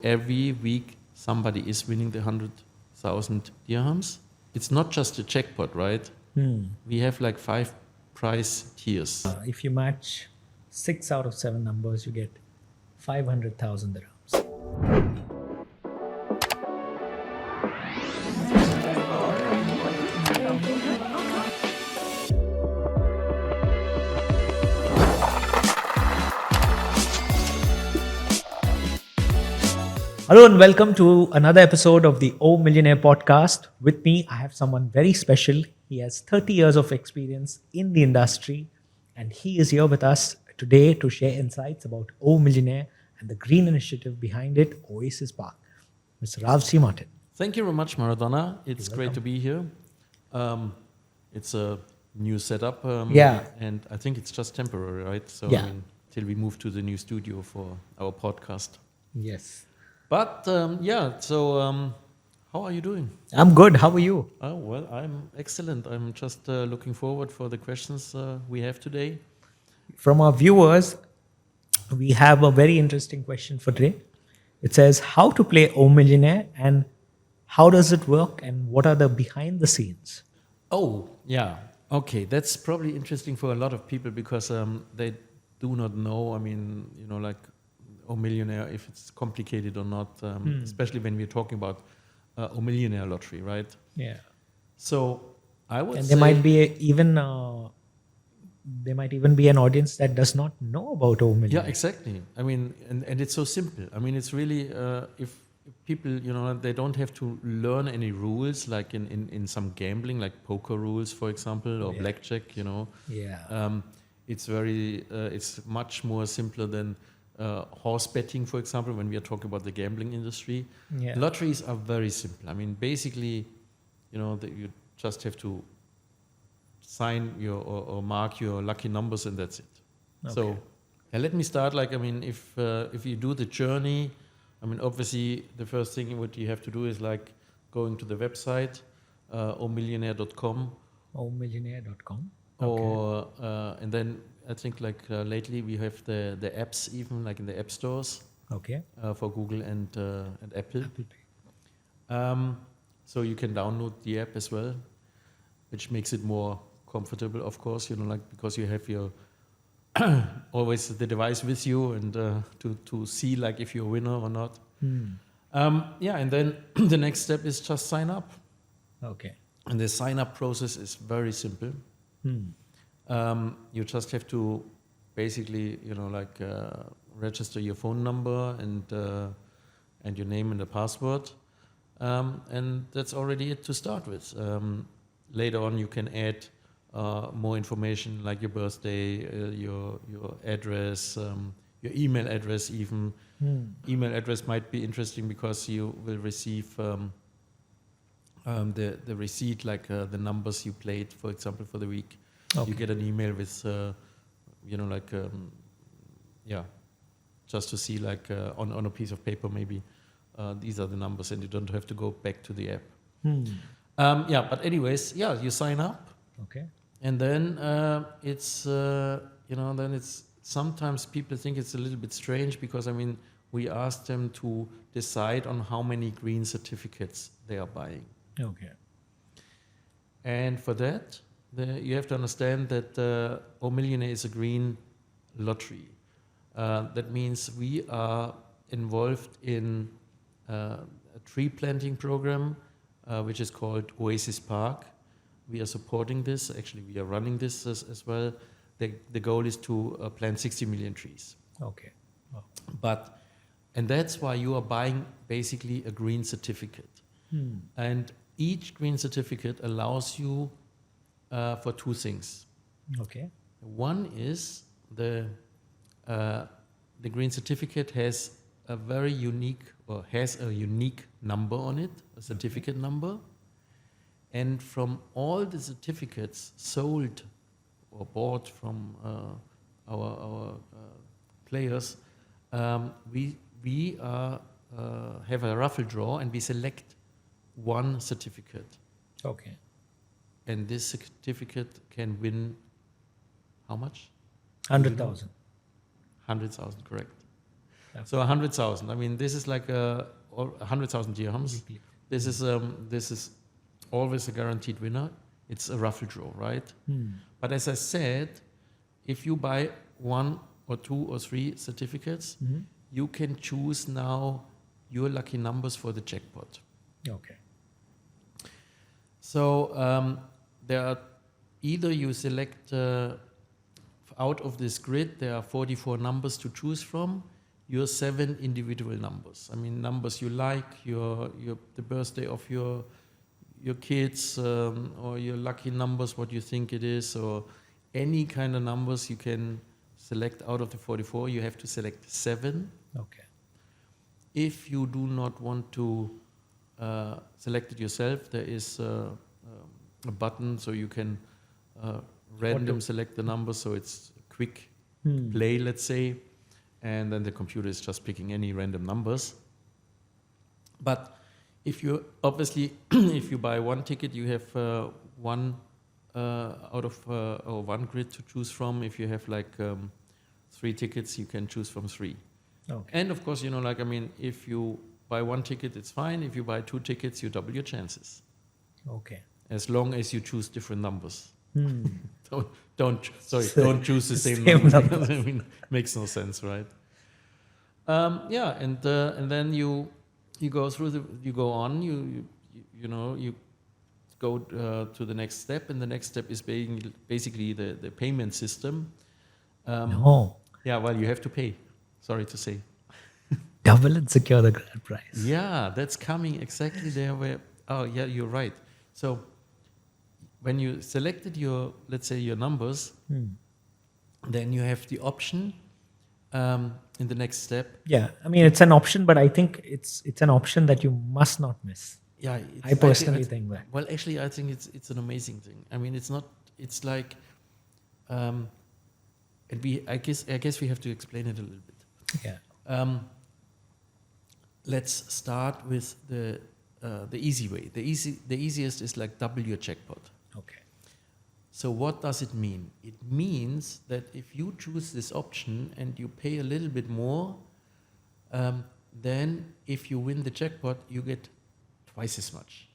Every week, somebody is winning the 100,000 dirhams. It's not just a jackpot, right? We have like 5 price tiers. If you match 6 out of 7 numbers, you get 500,000 dirhams. Hello and welcome to another episode of the O Millionaire podcast. With me, I have someone very special. He has 30 years of experience in the industry, and he is here with us today to share insights about O Millionaire and the green initiative behind it, Oasis Park. Mr. Rav C. Martin. Thank you very much, Maradona. It's great to be here. It's a new setup. And I think it's just temporary, right? So, till we move to the new studio for our podcast. Yes. But how are you doing? I'm good. How are you? Oh, well, I'm excellent. I'm just looking forward for the questions we have today. From our viewers, we have a very interesting question for today. It says, how to play O Millionaire and how does it work and what are the behind the scenes? Oh, yeah. Okay, that's probably interesting for a lot of people because they do not know, O Millionaire, if it's complicated or not, especially when we're talking about O Millionaire lottery, right? Yeah. So I would and say... there might even be an audience that does not know about O Millionaire. Yeah, exactly. I mean, and it's so simple. I mean, it's really, if people, they don't have to learn any rules, like in some gambling, like poker rules, for example, or blackjack, Yeah. It's much more simpler than horse betting, for example, when we are talking about the gambling industry. Yeah. Lotteries are very simple. I mean, basically, you just have to sign or mark your lucky numbers and that's it. Okay. So let me start. If you do the journey, obviously the first thing what you have to do is like going to the website, omillionaire.com. omillionaire.com. Or and then I think lately we have the apps even like in the app stores. Okay. For Google and Apple. Apple Pay. So you can download the app as well, which makes it more comfortable, of course. Because you have your always the device with you and to see if you're a winner or not. And then the next step is just sign up. Okay. And the sign up process is very simple. You just have to basically, register your phone number and your name and the password, and that's already it to start with. Later on, you can add more information like your birthday, your address, your email address even. Email address might be interesting because you will receive the receipt, the numbers you played, for example, for the week. Okay. You get an email with, just to see on a piece of paper maybe these are the numbers, and you don't have to go back to the app. But anyways, you sign up. Okay. And then then it's sometimes people think it's a little bit strange because we ask them to decide on how many green certificates they are buying. Okay. And for that, you have to understand that O Millionaire is a green lottery. That means we are involved in a tree planting program, which is called Oasis Park. We are supporting this. Actually, we are running this as well. The goal is to plant 60 million trees. Okay. Oh. And that's why you are buying basically a green certificate. And each green certificate allows you for two things. Okay. One is the green certificate has a very unique number on it, a certificate number. And from all the certificates sold or bought from our players, we have a raffle draw and we select one certificate. Okay. And this certificate can win how much? 100,000. 100,000, correct. So 100,000. I mean, this is like 100,000 dirhams. This is always a guaranteed winner. It's a raffle draw, right? But as I said, if you buy 1 or 2 or 3 certificates, you can choose now your lucky numbers for the jackpot. Okay. So there are either you select out of this grid, there are 44 numbers to choose from. Your 7 individual numbers. I mean, numbers you like, the birthday of your kids, or your lucky numbers, what you think it is, or any kind of numbers you can select out of the 44. You have to select 7. Okay. If you do not want to select it yourself, there is a button so you can random select the numbers, so it's a quick play, let's say, and then the computer is just picking any random numbers. But if you obviously, if you buy 1 ticket, you have 1 out of or 1 grid to choose from. If you have like 3 tickets, you can choose from 3. Okay. And of course, I mean, if you buy 1 ticket, it's fine. If you buy 2 tickets, you double your chances. Okay. As long as you choose different numbers. Don't choose the same number. I mean, makes no sense, right? And then you go through you go on. You go to the next step, and the next step is basically the payment system. No. Yeah, well, you have to pay. Sorry to say. Double and secure the grand prize. Yeah, that's coming exactly there where. Oh, yeah, you're right. So when you selected let's say your numbers, then you have the option in the next step. Yeah, I mean, it's an option, but I think it's an option that you must not miss. Yeah, I personally think that. Well, actually, I think it's an amazing thing. I mean, it's not. It's like, and I guess we have to explain it a little bit. Yeah. Let's start with the easy way. The easiest is like double your jackpot. Okay. So what does it mean? It means that if you choose this option and you pay a little bit more, then if you win the jackpot, you get twice as much.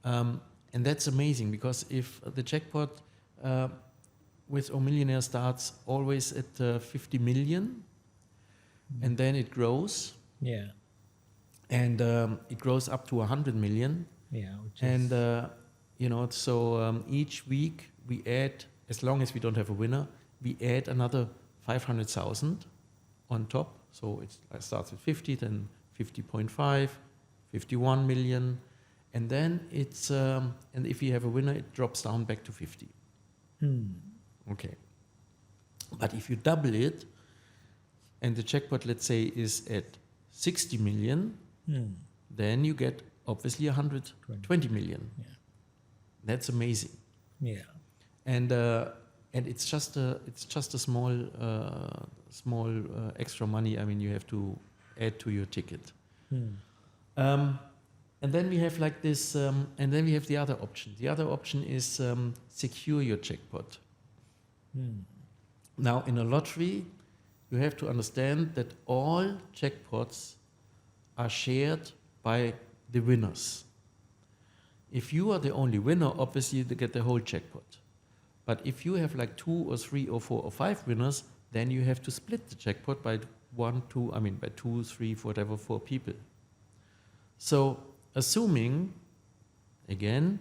And that's amazing, because if the jackpot with Millionaire starts always at 50 million, and then it grows. Yeah. And it grows up to 100 million. Yeah. So each week we add, as long as we don't have a winner, we add another 500,000 on top. So it starts with 50, then 50.5, 51 million. And then it's, and if you have a winner, it drops down back to 50. Okay. But if you double it, and the jackpot, let's say, is at 60 million, then you get obviously 120 million. Yeah. That's amazing. Yeah. And it's just a small extra money. I mean, you have to add to your ticket. And then we have like this, and then we have the other option. The other option is secure your jackpot. Now, in a lottery, you have to understand that all jackpots are shared by the winners. If you are the only winner, obviously you get the whole jackpot. But if you have like 2 or 3 or 4 or 5 winners, then you have to split the jackpot by 2, 3, whatever, 4 people. So assuming, again,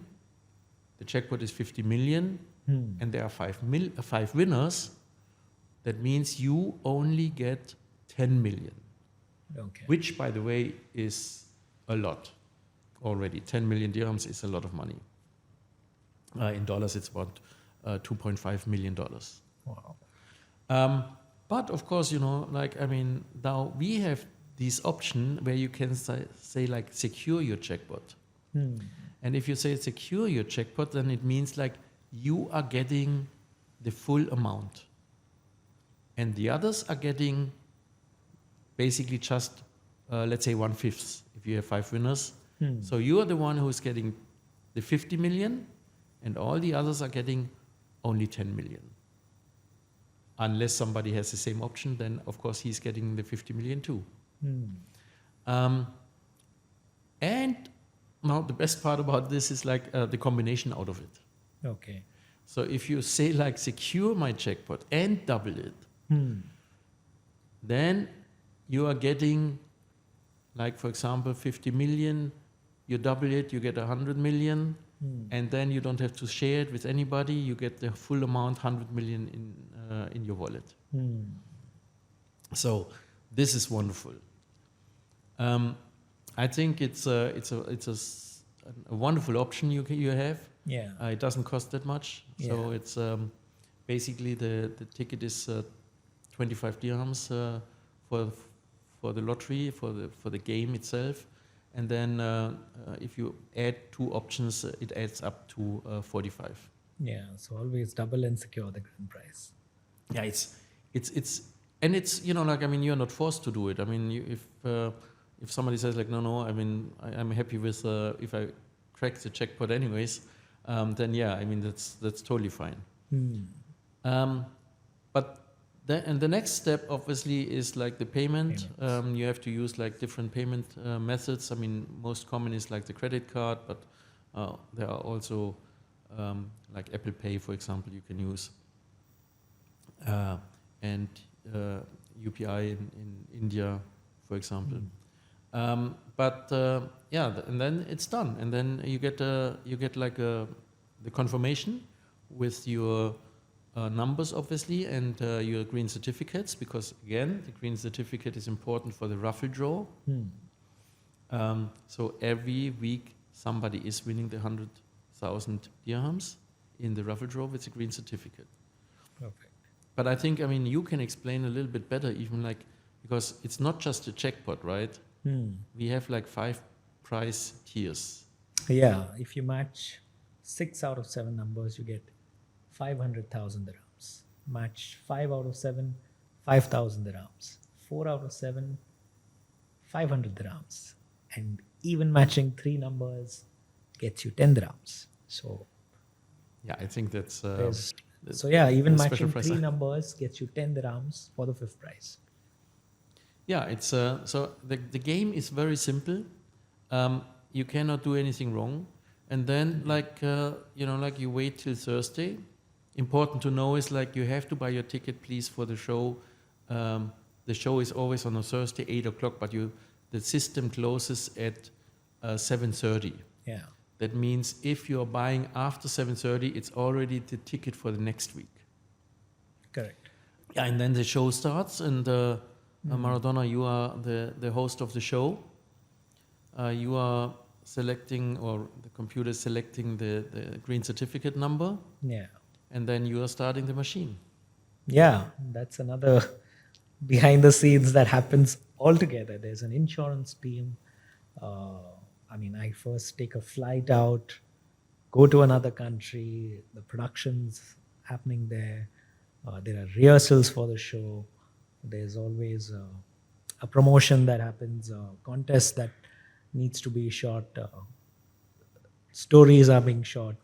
the jackpot is 50 million and there are 5 winners, that means you only get 10 million. Okay. Which, by the way, is a lot already. 10 million dirhams is a lot of money. In dollars, it's about $2.5 million. Wow. But of course, now we have this option where you can say like secure your jackpot. And if you say secure your jackpot, then it means like you are getting the full amount. And the others are getting basically just, let's say, 1/5 if you have 5 winners. So you are the one who is getting the 50 million, and all the others are getting only 10 million. unless somebody has the same option, then of course he's getting the 50 million too. Hmm. And now the best part about this is like the combination out of it. Okay. So if you say like secure my jackpot and double it, then you are getting, like for example, 50 million, you double it, you get 100 million, and then you don't have to share it with anybody, you get the full amount, 100 million in your wallet. So this is wonderful. I think it's a wonderful option you have. Yeah. It doesn't cost that much. So it's basically the ticket is 25 dirhams for the lottery, for the game itself. And then if you add 2 options, it adds up to 45. Yeah. So always double and secure the grand prize. Yeah, it's you know, like, I mean, you're not forced to do it. I mean, if somebody says like, no, I mean, I'm happy with if I crack the jackpot anyways, then yeah, I mean, that's totally fine. But the next step obviously is like the payment. You have to use like different payment methods. I mean, most common is like the credit card, but there are also like Apple Pay, for example, you can use, and UPI in India, for example. And then it's done, and then you get like the confirmation with your numbers, obviously, and your green certificates, because again, the green certificate is important for the raffle draw. So every week somebody is winning the 100,000 dirhams in the raffle draw with a green certificate. Perfect. But I think, I mean, you can explain a little bit better, even like, because it's not just a jackpot, right? We have like 5 price tiers. Yeah. If you match 6 out of 7 numbers, you get 500,000 dirhams. Match 5 out of 7, 5,000 dirhams. 4 out of 7, 500 dirhams. And even matching 3 numbers gets you 10 dirhams. So yeah, I think that's so yeah, even special matching price. 3 numbers gets you 10 dirhams for the 5th prize. Yeah, it's so the game is very simple. You cannot do anything wrong, and then like you know, like you wait till Thursday. Important to know is like you have to buy your ticket, please, for the show. The show is always on a Thursday, 8:00, but the system closes at 7:30. Yeah. That means if you're buying after 7:30, it's already the ticket for the next week. Correct. Yeah, and then the show starts, and Maradona, you are the host of the show. You are selecting, or the computer is selecting the green certificate number, Yeah. and then you are starting the machine. Yeah, that's another behind the scenes that happens altogether. There's an insurance team. I mean, I first take a flight out, go to another country, the production's happening there. There are rehearsals for the show. There's always a promotion that happens, a contest that needs to be shot, stories are being shot.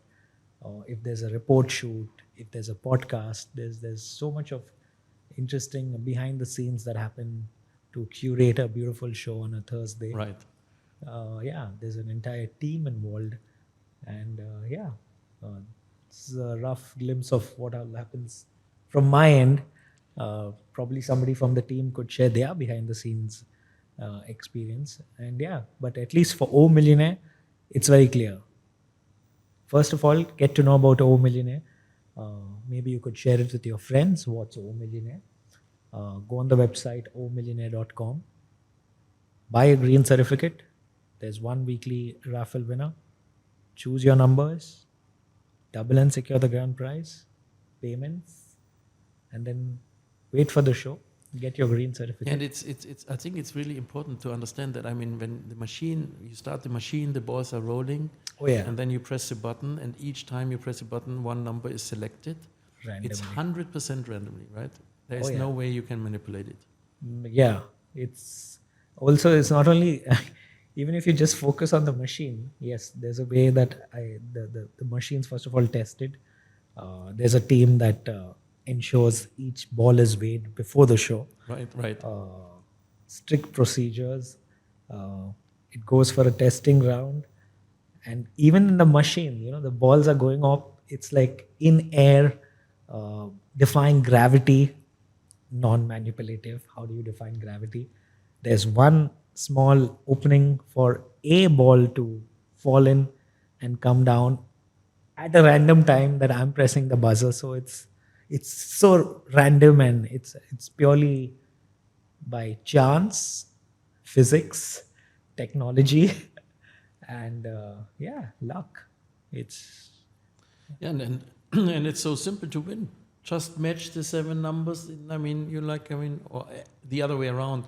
If there's a report shoot, if there's a podcast, there's so much of interesting behind the scenes that happen to curate a beautiful show on a Thursday. Right. Yeah, there's an entire team involved, and it's a rough glimpse of what all happens from my end. Probably somebody from the team could share their behind the scenes experience, and yeah, but at least for O Millionaire, it's very clear. First of all, get to know about O Millionaire. Maybe you could share it with your friends. What's O Millionaire? Go on the website omillionaire.com. Buy a green certificate. There's 1 weekly raffle winner. Choose your numbers. Double and secure the grand prize. Payments. And then wait for the show. Get your green certificate. And it's I think it's really important to understand that. I mean, when you start the machine, the balls are rolling. Oh yeah. And then you press the button, and each time you press the button, one number is selected. Randomly. It's 100% randomly, right? There is no way you can manipulate it. Yeah. It's not only even if you just focus on the machine. Yes, there's a way that the machine's first of all tested. There's a team that ensures each ball is weighed before the show. Right. Strict procedures. It goes for a testing round, and even in the machine, the balls are going up. It's like in air, defying gravity, non-manipulative. How do you define gravity? There's one small opening for a ball to fall in and come down at a random time that I'm pressing the buzzer. So it's so random, and it's purely by chance, physics, technology, and luck. It's Yeah, and it's so simple to win. Just match the 7 numbers. I mean, or the other way around.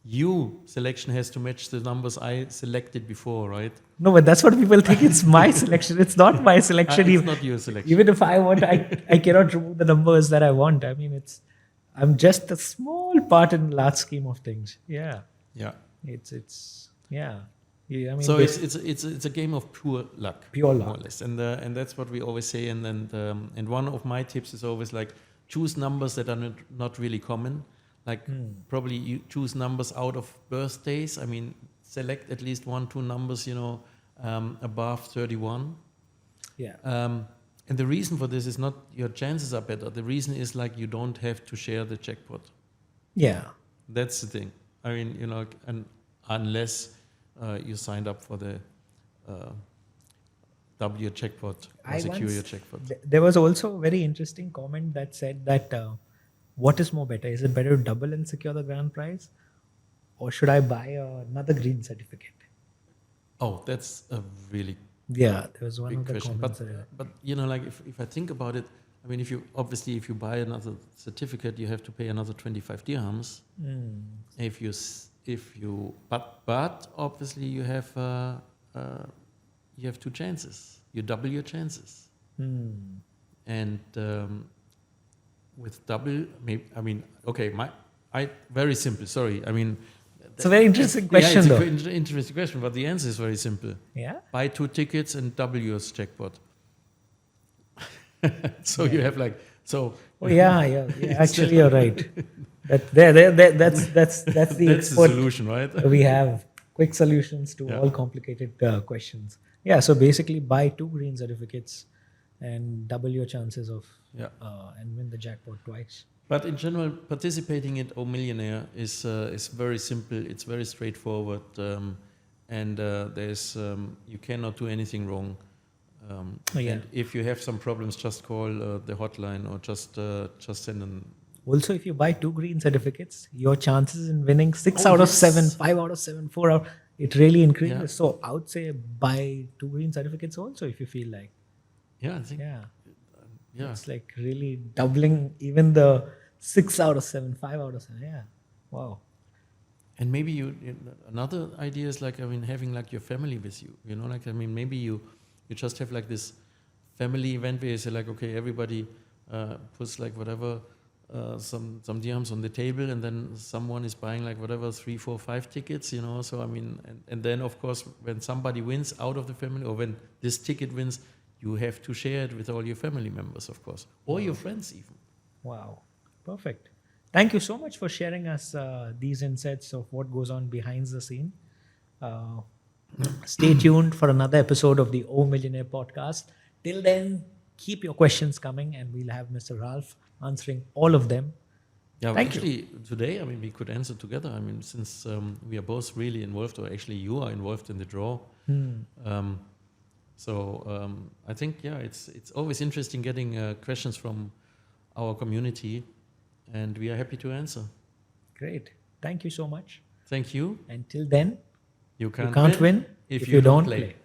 You selection has to match the numbers I selected before, right? no, but that's what people think. It's my selection. It's not my selection. It's not your selection. Even if I want, I cannot remove the numbers that I want. I mean, I'm just a small part in the large scheme of things. Yeah, Yeah. it's yeah. Yeah, I mean, So it's a game of pure luck, Pure luck. more or less, and that's what we always say. And one of my tips is always like choose numbers that are not really common. Like probably you choose numbers out of birthdays. I mean, select at least 1-2 numbers, above 31. yeah. And the reason for this is not your chances are better. The reason is like you don't have to share the jackpot. Yeah. That's the thing. I mean, and unless you signed up for the W jackpot or secure your jackpot. There was also a very interesting comment that said that what is more better? Is it better to double and secure the grand prize, or should I buy another green certificate? Oh, that's a really Yeah, there was one big of the question. comments. But like if I think about it, I mean, if you buy another certificate, you have to pay another 25 dirhams. But obviously you have 2 chances. You double your chances. And with double, maybe very simple. Sorry, I mean. It's a very interesting question, though. It's an interesting question, but the answer is very simple. Yeah. Buy 2 tickets and double your jackpot. So you have like so. Oh yeah. Actually, you're right. That's the That's the solution, right? We have quick solutions to all complicated questions. Yeah. So basically, buy 2 green certificates and double your chances of and win the jackpot twice. But in general, participating in O Millionaire is very simple. It's very straightforward, and there's you cannot do anything wrong. And if you have some problems, just call the hotline or just send an. Also, if you buy 2 green certificates, your chances in winning 6 out of 7, 5 out of 7, 4 out, it really increases. Yeah. So I would say buy 2 green certificates also if you feel like. Yeah, I think. Yeah. It's like really doubling even the 6 out of 7, 5 out of 7. Yeah. Wow. And maybe another idea is like, I mean, having like your family with you, maybe you just have like this family event where you say like, okay, everybody puts like whatever, some dirhams on the table, and then someone is buying like whatever 3, 4, 5 tickets, so I mean, and then of course when somebody wins out of the family, or when this ticket wins, you have to share it with all your family members, of course, or your friends even. Wow. Perfect. Thank you so much for sharing us these insights of what goes on behind the scene. Stay tuned for another episode of the O Millionaire podcast. Till then, keep your questions coming, and we'll have Mr. Ralph answering all of them. Yeah, Thank actually, today, I mean, we could answer together. I mean, since we are both really involved, or actually you are involved in the draw. I think, it's always interesting getting questions from our community, and we are happy to answer. Great. Thank you so much. Thank you. Until then, You can't win if you don't play.